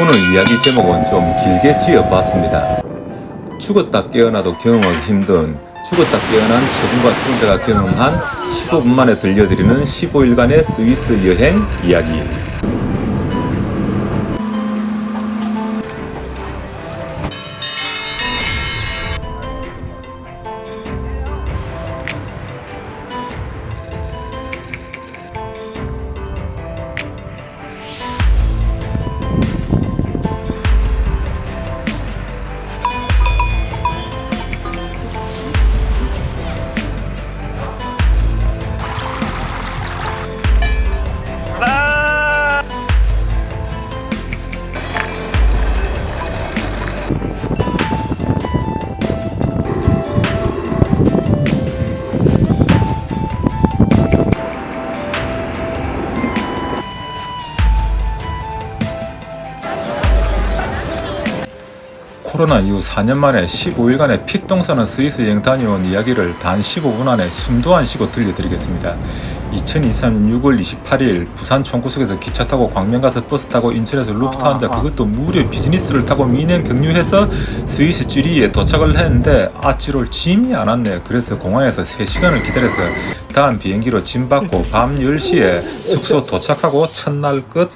오늘 이야기 제목은 좀 길게 지어봤습니다. 죽었다 깨어나도 경험하기 힘든 죽었다 깨어난 최군과 태훈자가 경험한 15분 만에 들려드리는 15일간의 스위스 여행 이야기. 코로나 이후 4년 만에 15일간의 피똥 싸는 스위스 여행 다녀온 이야기를 단 15분 안에 숨도 안 쉬고 들려드리겠습니다. 2023년 6월 28일 부산 총구석에서 기차 타고 광명 가서 버스 타고 인천에서 루프트한자 그것도 무료 비즈니스를 타고 미넨 경유해서 스위스 쥐리히에 도착을 했는데 아찌롤 짐이 안 왔네. 그래서 공항에서 3시간을 기다려서 다음 비행기로 짐 받고 밤 10시에 숙소 도착하고 첫날 끝.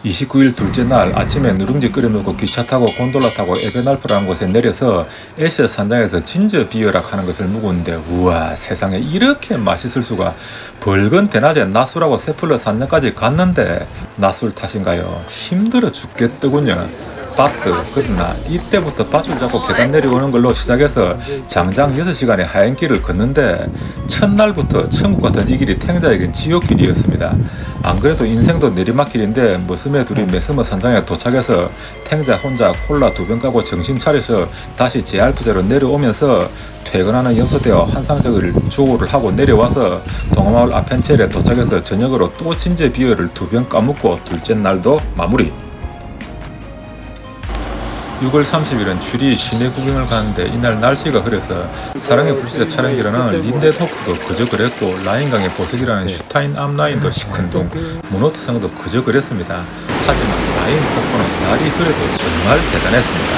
29일 둘째 날 아침에 누룽지 끓여 놓고 기차 타고 곤돌라 타고 에베날프라는 곳에 내려서 에셔 산장에서 진저 비어락 하는 것을 묵었는데 우와 세상에 이렇게 맛있을 수가. 벌건 대낮에 낮술하고 세플러 산장까지 갔는데 낮술 탓인가요? 힘들어 죽겠더군요. 바트. 그러나 이때부터 밧줄 잡고 계단 내려오는 걸로 시작해서 장장 6시간의 하행길을 걷는데 첫날부터 천국 같은 이 길이 탱자에겐 지옥길이었습니다. 안 그래도 인생도 내리막길인데 머슴의 둘이 메스머 산장에 도착해서 탱자 혼자 콜라 2병 까고 정신 차려서 다시 제알프제로 내려오면서 퇴근하는 염소대와 환상적을 조우를 하고 내려와서 동화마을 아펜첼에 도착해서 저녁으로 또 진제 비어를 2병 까먹고 둘째 날도 마무리. 6월 30일은 쥐리 시내 구경을 가는데 이날 날씨가 흐려서 사랑의 불시자 촬영기라는 린데토프도 그저 그랬고 라인강의 보석이라는 슈타인 암라인도 시큰둥 무노트성도 그저 그랬습니다. 하지만 라인 폭포는 날이 흐려도 정말 대단했습니다.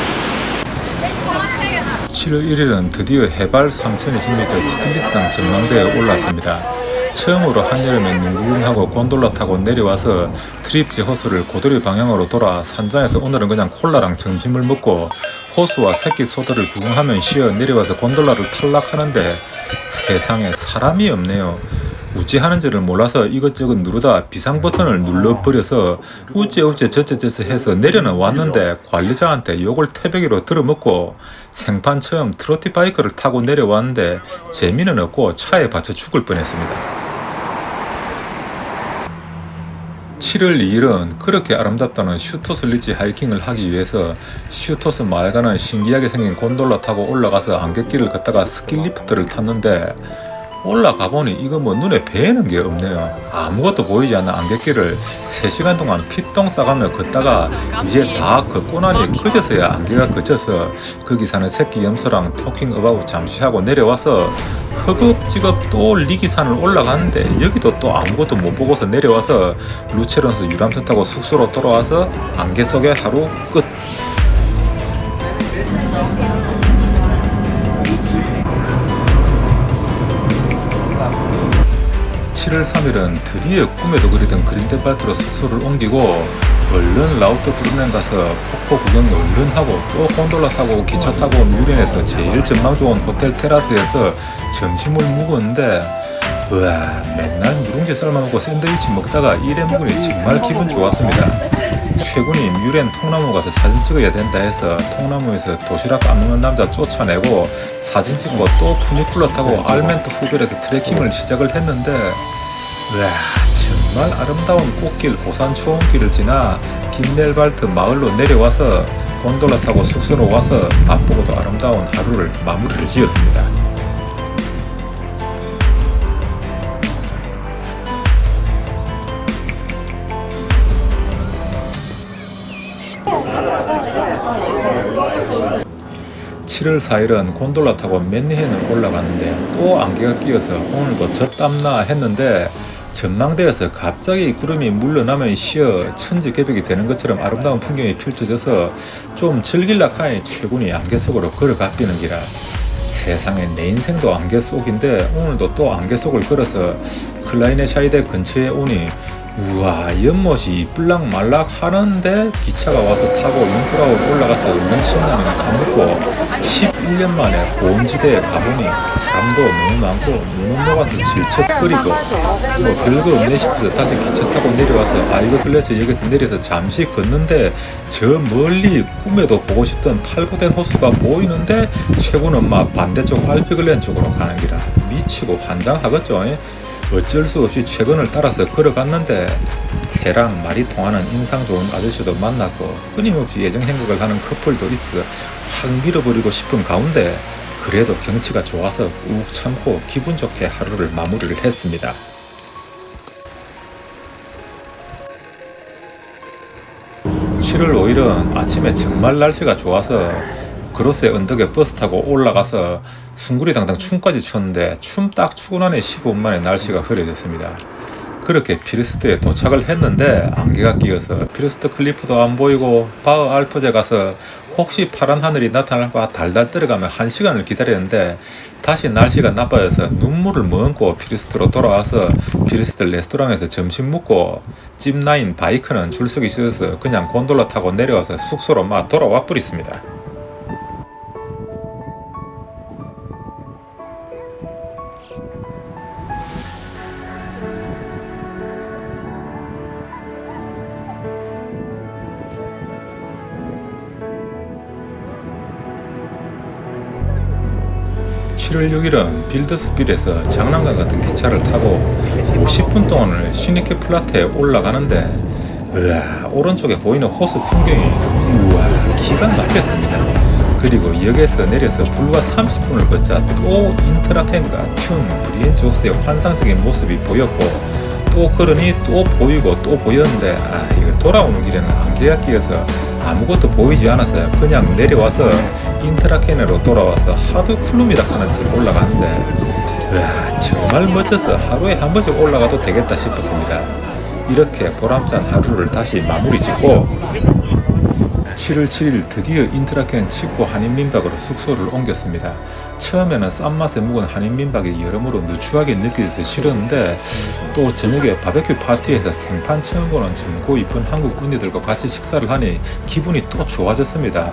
7월 1일은 드디어 해발 3020m 티틀리산 전망대에 올랐습니다. 처음으로 한여름에 눈구경하고 곤돌라 타고 내려와서 트리프제 호수를 고도리 방향으로 돌아 산장에서 오늘은 그냥 콜라랑 점심을 먹고 호수와 새끼 소들을 구경하면 쉬어 내려와서 곤돌라를 탈락하는데 세상에 사람이 없네요. 우찌하는지를 몰라서 이것저것 누르다 비상 버튼을 눌러버려서 우찌 저쩌저쩌 해서 내려는 왔는데 관리자한테 욕을 태백이로 들어먹고 생판 처음 트로티 바이크를 타고 내려왔는데 재미는 없고 차에 받쳐 죽을 뻔했습니다. 7월 2일은 그렇게 아름답다는 슈토스 리지 하이킹을 하기 위해서 슈토스 마을가는 신기하게 생긴 곤돌라 타고 올라가서 안갯길을 걷다가 스키리프트를 탔는데 올라가 보니 이거 뭐 눈에 뵈는 게 없네요. 아무것도 보이지 않는 안갯길을 3시간 동안 피똥 싸가며 걷다가 이제 다 걷고 나니 그제서야 안개가 그쳐서 거기 사는 새끼 염소랑 토킹 어바웃 잠시 하고 내려와서 허겁지겁 또 리기산을 올라갔는데 여기도 또 아무것도 못 보고서 내려와서 루체런스 유람선 타고 숙소로 돌아와서 안개 속에 하루 끝. 7월 3일은 드디어 꿈에도 그리던 그린델발트로 숙소를 옮기고 얼른 라우트 브루넨 가서 폭포 구경 얼른 하고 또 곤돌라 타고 기차 타고 뮤렌에서 제일 전망 좋은 호텔 테라스에서 점심을 묵었는데 우와 맨날 누룽지 삶아먹고 샌드위치 먹다가 이래 먹으니 정말 기분 좋았습니다. 최군이 뮤렌 통나무 가서 사진 찍어야 된다 해서 통나무에서 도시락 까먹는 남자 쫓아내고 사진 찍고 또 푸니쿨러 타고 알멘트 후벨에서 트레킹을 시작을 했는데 우와 정말 아름다운 꽃길 고산 초원길을 지나 긴넬발트 마을로 내려와서 곤돌라 타고 숙소로 와서 맛보고도 아름다운 하루를 마무리를 지었습니다. (7월 4일은) 곤돌라 타고 맨니헨을 올라갔는데 또 안개가 끼어서 오늘도 젖땀나 했는데 전망대에서 갑자기 구름이 물러나면 쉬어 천지개벽이 되는 것처럼 아름다운 풍경이 펼쳐져서 좀 즐길라 하니 최군이 안개 속으로 걸어갔비는 기라. 세상에 내 인생도 안개 속인데 오늘도 또 안개 속을 걸어서 클라이네샤이드 근처에 오니 우와 연못이 이쁠락 말락 하는데 기차가 와서 타고 융프라우로 올라가서 얼른 신나면 가먹고 11년 만에 보험지대에 가보니 사람도 너무 많고 눈은 녹아서 질척거리고 뭐 별거 없네 싶어서 다시 기차 타고 내려와서 아이고 글래저 역에서 내려서 잠시 걷는데 저 멀리 꿈에도 보고 싶던 탈거된 호수가 보이는데 최고는 막 반대쪽 알피글렌 쪽으로 가는 기라. 미치고 환장하겠죠. 어쩔 수 없이 최근을 따라서 걸어갔는데 새랑 말이 통하는 인상 좋은 아저씨도 만났고 끊임없이 예정 행각을 하는 커플도 있어 확 밀어버리고 싶은 가운데 그래도 경치가 좋아서 꾹 참고 기분 좋게 하루를 마무리를 했습니다. 7월 5일은 아침에 정말 날씨가 좋아서 그로스의 언덕에 버스 타고 올라가서 숭구리당당 춤까지 췄는데 춤 딱 추고 나니 15분 만에 날씨가 흐려졌습니다. 그렇게 피르스트에 도착을 했는데 안개가 끼어서 피르스트 클리프도 안 보이고 바흐 알프제 가서 혹시 파란 하늘이 나타날까 달달 떨어가며 1시간을 기다렸는데 다시 날씨가 나빠져서 눈물을 머금고 피르스트로 돌아와서 피르스트 레스토랑에서 점심 먹고 찜9 바이크는 줄서기 싫어서 그냥 곤돌라 타고 내려와서 숙소로 막 돌아와 버렸습니다. 7월 6일은 빌드스빌에서 장난감 같은 기차를 타고 50분 동안을 슈니케 플라테에 올라가는데 으아 오른쪽에 보이는 호수 풍경이 우와 기가 막혔습니다. 그리고 역에서 내려서 불과 30분을 걷자 또 인트라켄과 튠, 브리엔치 호수의 환상적인 모습이 보였고 또 걸으니 또 보이고 또 보였는데 이거 돌아오는 길에는 안개가 끼어서 아무것도 보이지 않아서 그냥 내려와서 인트라켄으로 돌아와서 하드 플룸이다 하는 데서 올라갔는데 으아 정말 멋져서 하루에 한 번씩 올라가도 되겠다 싶었습니다. 이렇게 보람찬 하루를 다시 마무리 짓고 7월 7일 드디어 인트라켄 칙고 한인민박으로 숙소를 옮겼습니다. 처음에는 싼맛에 묵은 한인민박이 여러모로 누추하게 느껴져서 싫었는데 또 저녁에 바베큐 파티에서 생판 처음 보는 젊고 이쁜 한국 언니들과 같이 식사를 하니 기분이 또 좋아졌습니다.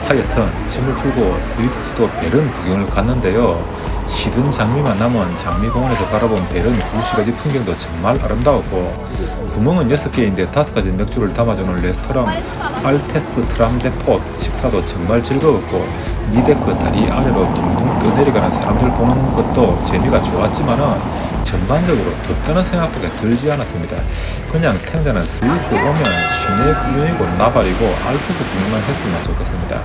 하여튼 짐을 풀고 스위스 수도 베른 구경을 갔는데요. 시든 장미만 남은 장미공원에서 바라본 베른 구시가지 풍경도 정말 아름다웠고 구멍은 6개인데 5가지 맥주를 담아주는 레스토랑 알테스 트람데폿 식사도 정말 즐거웠고 니데크 다리 아래로 둥둥 떠내려가는 사람들 보는 것도 재미가 좋았지만은 전반적으로 덥다는 생각밖에 들지 않았습니다. 그냥 탱자는 스위스 오면 시내 구경이고 나발이고 알프스 구경만 했으면 좋겠습니다.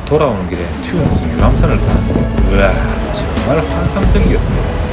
돌아오는 길에 튜 유람선을 타는데 우와 정말 환상적이었습니다.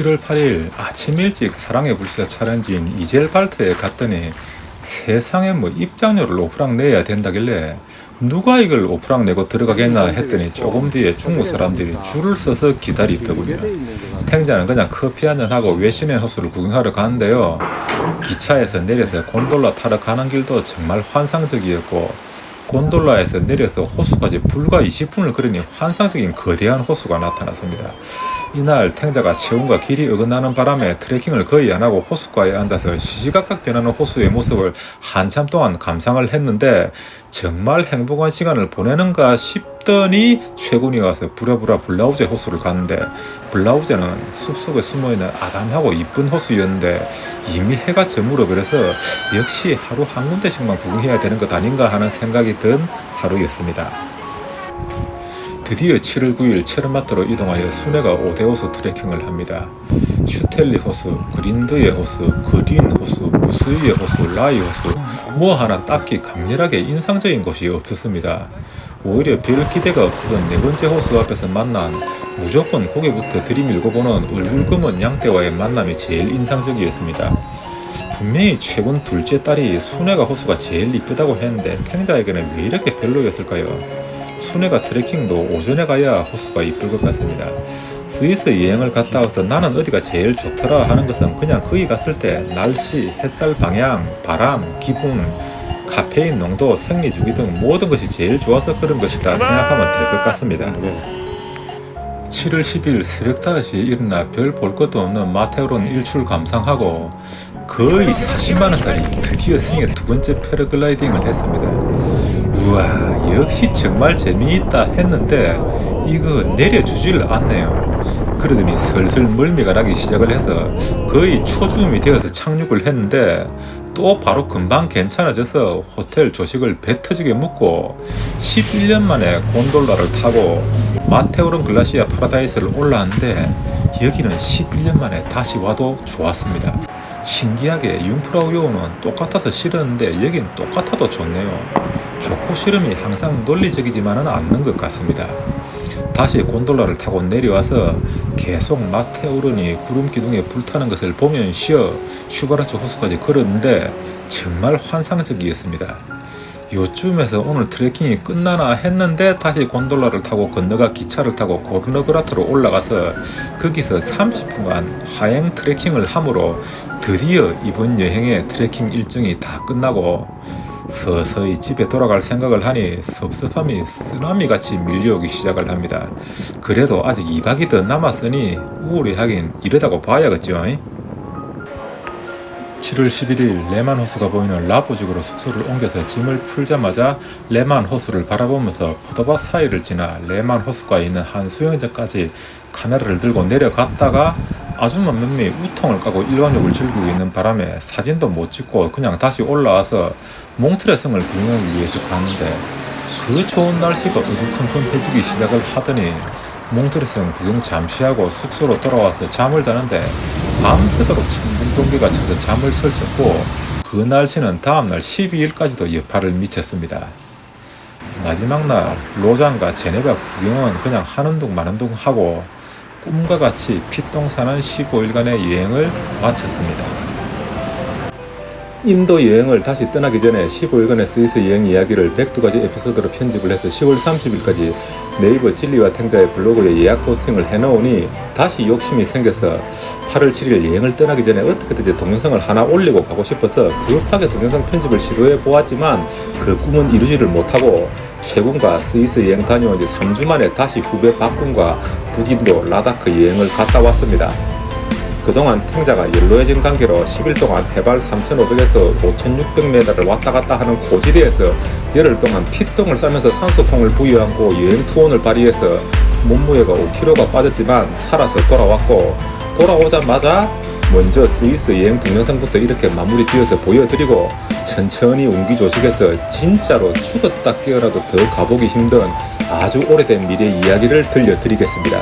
(7월 8일) 아침 일찍 사랑의 불시사 촬영지인 이젤발트에 갔더니 세상에 뭐 입장료를 오프랑 내야 된다길래 누가 이걸 오프랑 내고 들어가겠나 했더니 조금 뒤에 중국 사람들이 줄을 서서 기다리더군요. 탱자는 그냥 커피 한잔하고 외신의 호수를 구경하러 가는데요. 기차에서 내려서 곤돌라 타러 가는 길도 정말 환상적이었고 곤돌라에서 내려서 호수까지 불과 20분을 걸으니 환상적인 거대한 호수가 나타났습니다. 이날 탱자가 체온과 길이 어긋나는 바람에 트레킹을 거의 안하고 호숫가에 앉아서 시시각각 변하는 호수의 모습을 한참 동안 감상을 했는데 정말 행복한 시간을 보내는가 싶더니 최군이 와서 부랴부랴 블라우제 호수를 갔는데, 블라우제는 숲속에 숨어있는 아담하고 이쁜 호수였는데 이미 해가 저물어 버려서 역시 하루 한 군데씩만 구경해야 되는 것 아닌가 하는 생각이 든 하루였습니다. 드디어 7월 9일 체르마트로 이동하여 수네가 5대 호수 트레킹을 합니다. 슈텔리 호수, 그린드의 호수, 그린 호수, 무스이의 호수, 라이 호수, 뭐 하나 딱히 강렬하게 인상적인 곳이 없었습니다. 오히려 별 기대가 없었던 네 번째 호수 앞에서 만난 무조건 고개부터 들이밀고 보는 얼굴 검은 양떼와의 만남이 제일 인상적이었습니다. 분명히 최군 둘째 딸이 수네가 호수가 제일 이쁘다고 했는데 탱자에게는 왜 이렇게 별로였을까요? 수네가 트레킹도 오전에 가야 호수가 이쁠 것 같습니다. 스위스 여행을 갔다 와서 나는 어디가 제일 좋더라 하는 것은 그냥 거기 갔을 때 날씨, 햇살 방향, 바람, 기분, 카페인 농도, 생리주기 등 모든 것이 제일 좋아서 그런 것이다 생각하면 될 것 같습니다. 7월 10일 새벽 5시에 일어나 별 볼 것도 없는 마테오론 일출 감상하고 거의 40만원짜리 드디어 생애 두 번째 패러글라이딩을 했습니다. 우와, 역시 정말 재미있다 했는데 이거 내려주지를 않네요. 그러더니 슬슬 멀미가 나기 시작을 해서 거의 초중음이 되어서 착륙을 했는데 또 바로 금방 괜찮아져서 호텔 조식을 배 터지게 먹고 11년 만에 곤돌라를 타고 마테오론 글라시아 파라다이스를 올라왔는데 여기는 11년 만에 다시 와도 좋았습니다. 신기하게 융프라우 요원은 똑같아서 싫었는데 여긴 똑같아도 좋네요. 좋고 싫음이 항상 논리적이지만은 않는 것 같습니다. 다시 곤돌라를 타고 내려와서 계속 마테오론이 구름 기둥에 불타는 것을 보면서 슈바라츠 호수까지 걸었는데 정말 환상적이었습니다. 요쯤에서 오늘 트레킹이 끝나나 했는데 다시 곤돌라를 타고 건너가 기차를 타고 고르너그라트로 올라가서 거기서 30분간 하행 트레킹을 함으로 드디어 이번 여행의 트레킹 일정이 다 끝나고 서서히 집에 돌아갈 생각을 하니 섭섭함이 쓰나미같이 밀려오기 시작을 합니다. 그래도 아직 2박이 더 남았으니 우울해하긴 이러다고 봐야겠죠. 7월 11일 레만 호수가 보이는 라보직으로 숙소를 옮겨서 짐을 풀자마자 레만 호수를 바라보면서 포도밭 사이를 지나 레만 호수가에 있는 한 수영장까지 카메라를 들고 내려갔다가 아줌마 몇 명이 우통을 까고 일광욕을 즐기고 있는 바람에 사진도 못 찍고 그냥 다시 올라와서 몽트레 성을 구경하기 위해서 갔는데 그 좋은 날씨가 어두컴컴해지기 시작을 하더니 몽트레 성 구경 잠시 하고 숙소로 돌아와서 잠을 자는데 밤새도록 천둥 번개가 쳐서 잠을 설쳤고 그 날씨는 다음날 12일까지도 여파를 미쳤습니다. 마지막 날 로잔과 제네바 구경은 그냥 하는 둥 마는 둥 하고 꿈과 같이 피똥 사는 15일간의 여행을 마쳤습니다. 인도 여행을 다시 떠나기 전에 15일간의 스위스 여행 이야기를 102가지 에피소드로 편집을 해서 10월 30일까지 네이버 진리와 탱자의 블로그에 예약 포스팅을 해놓으니 다시 욕심이 생겨서 8월 7일 여행을 떠나기 전에 어떻게든 동영상을 하나 올리고 가고 싶어서 급하게 동영상 편집을 시도해 보았지만 그 꿈은 이루지를 못하고 최군과 스위스 여행 다녀온 지 3주 만에 다시 후배 박군과 북인도 라다크 여행을 갔다 왔습니다. 그동안 탱자가 연로해진 관계로 10일 동안 해발 3,500에서 5,600m를 왔다 갔다 하는 고지대에서 열흘 동안 피똥을 싸면서 산소통을 부여하고 여행 투혼을 발휘해서 몸무게가 5kg가 빠졌지만 살아서 돌아왔고, 돌아오자마자 먼저 스위스 여행 동영상부터 이렇게 마무리 지어서 보여드리고 천천히 운기조식에서 진짜로 죽었다 깨어나도 더 가보기 힘든 아주 오래된 미래 이야기를 들려드리겠습니다.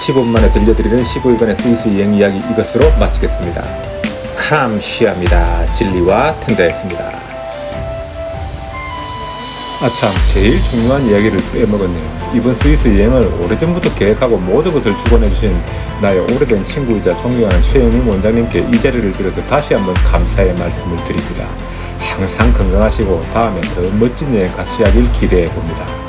15분 만에 들려드리는 15일간의 스위스 여행 이야기 이것으로 마치겠습니다. 감사합니다. 진리와 탱자였습니다. 아참, 제일 중요한 이야기를 빼먹었네요. 이번 스위스 여행을 오래전부터 계획하고 모든 것을 주관해주신 나의 오래된 친구이자 존경하는 최영임 원장님께 이 자리를 빌어서 다시 한번 감사의 말씀을 드립니다. 항상 건강하시고 다음에 더 멋진 여행 같이 하길 기대해봅니다.